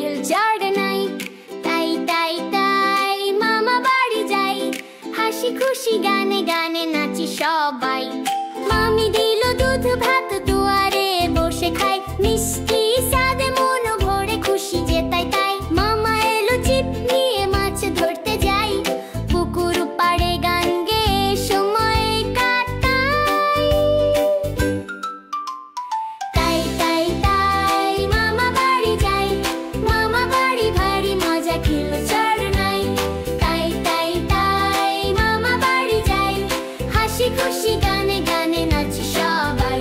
খেল ঝড় নাই। তাই তাই তাই মামা বাড়ি যাই, হাসি খুশি গানে গানে নাচি সবাই। মামি দিল দুধ ভাত দুয়ারে বসে খাই, মিষ্টি সাদে মন ভরে খুশি যে তাই তাই। মামা এলো ছিপ নিয়ে মাছ ধরতে যাই, পুকুর পাড়ে গান গেয়ে সময় কাটাই। তাই তাই তাই মামা বাড়ি যাই, মামা বাড়ি ভারী মজা খেল ঝড় নাই। তাই তাই তাই মামা বাড়ি যাই, হাসি খুশি গানে গানে নাচি সবাই।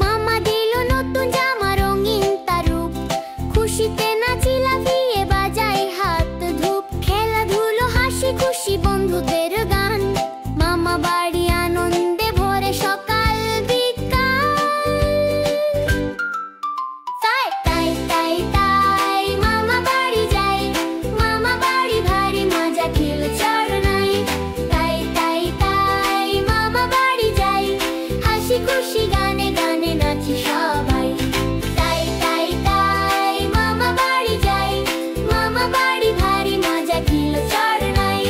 মামা দিল নতুন জামা রঙিন তার রূপ, খুশিতে নাচি লাফিয়ে বাজাই হাত ধূপ। খেলাধুলো হাসি খুশি বন্ধুদের গান, মামা বাড়ি আনন্দে ভরে সকাল বিকাল। তাই তাই তাই তাই মামা বাড়ি যাই, মামা বাড়ি ভারী মজা খেল ঝড় নাই। তাই তাই তাই মামা বাড়ি যাই, হাসি খুশি গানে গানে নাচি সবাই। তাই তাই তাই মামা বাড়ি যাই, মামা বাড়ি ভারী মজা খেল ঝড় নাই।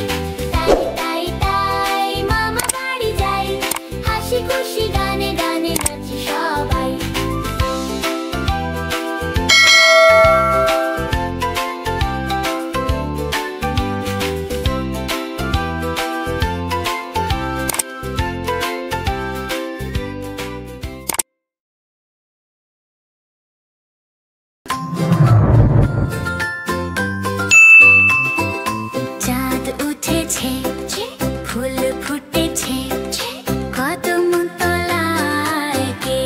তাই তাই তাই মামা বাড়ি যাই, হাসি খুশি গানে গানে নাচি সবাই। চাঁদ উঠেছে, ফুল ফুটেছে, কদম তলায় কে।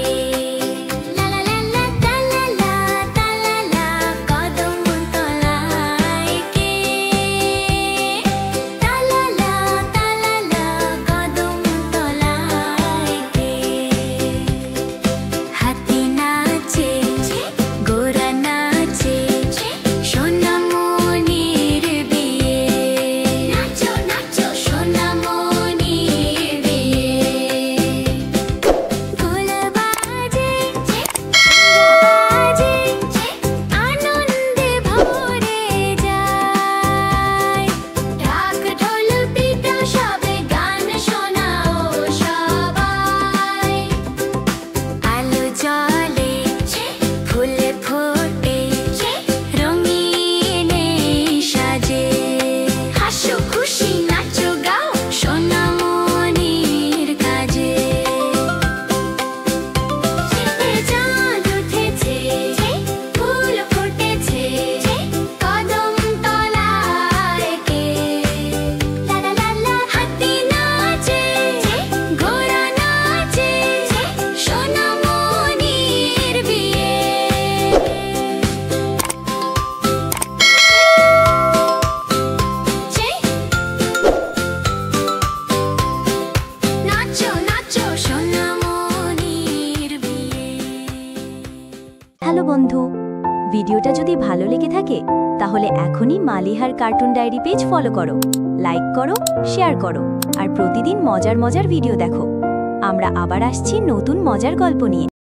লা লা লা লা তা লা লা তা লা লা, কদম তলায় কে। তা লা লা তা লা লা, কদম তলায় কে। হাতি নাচে, গোরা নাচে, সোনামণির বিয়ে। নাচো নাচো সোনামণির বিয়ে। ঢোল বাজে, বাজে, আনন্দে ভরে যায়। ঢাক ঢোল পিটা সবে গান শোনাও সবাই। আলো জ্বলে, ফুলে ফোটে, রঙিন সাজে। হাসো খুশি নাচো গাও সোনামণির কাজে। চাঁদ উঠেছে, ফুল ফুটেছে, কদম তলায় কে। লা লা লা লা, হাতি নাচে, ঘোড়া নাচে, সোনামণির বিয়ে। নাচো নাচো সোনামণির বিয়ে। হ্যালো বন্ধু, ভিডিওটা যদি ভালো লেগে থাকে তাহলে এখনই মালিহার কার্টুন ডায়েরি পেজ ফলো করো, লাইক করো, শেয়ার করো আর প্রতিদিন মজার মজার ভিডিও দেখো। আমরা আবার আসছি নতুন মজার গল্প নিয়ে।